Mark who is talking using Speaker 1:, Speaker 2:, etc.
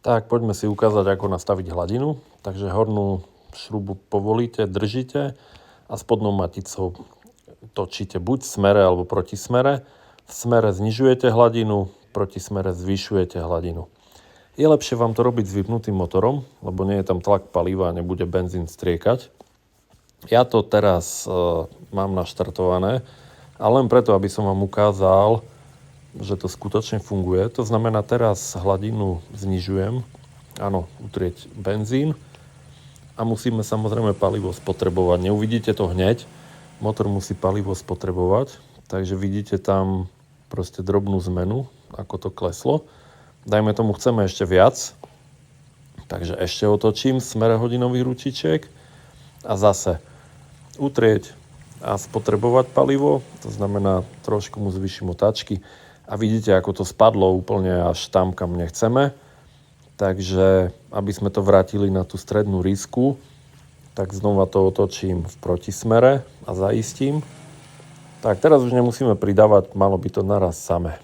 Speaker 1: Tak poďme si ukázať, ako nastaviť hladinu. Takže hornú šrubu povolíte, držíte a spodnou maticou točíte buď v smere alebo proti smere. V smere znižujete hladinu, proti smere zvyšujete hladinu. Je lepšie vám to robiť s vypnutým motorom, lebo nie je tam tlak paliva a nebude benzín striekať. Ja to teraz mám naštartované, ale len preto, aby som vám ukázal, že to skutočne funguje. To znamená, teraz hladinu znižujem, áno, utrieť benzín a musíme samozrejme palivo spotrebovať. Neuvidíte to hneď, motor musí palivo spotrebovať, takže vidíte tam proste drobnú zmenu, ako to kleslo. Dajme tomu, chceme ešte viac, takže ešte otočím v smere hodinových ručičiek a zase utrieť a spotrebovať palivo, to znamená, trošku mu zvýšim otáčky. A vidíte, ako to spadlo úplne až tam, kam nechceme. Takže, aby sme to vrátili na tú strednú rýsku, tak znova to otočím v protismere a zaistím. Tak, teraz už nemusíme pridávať, malo by to naraz samé.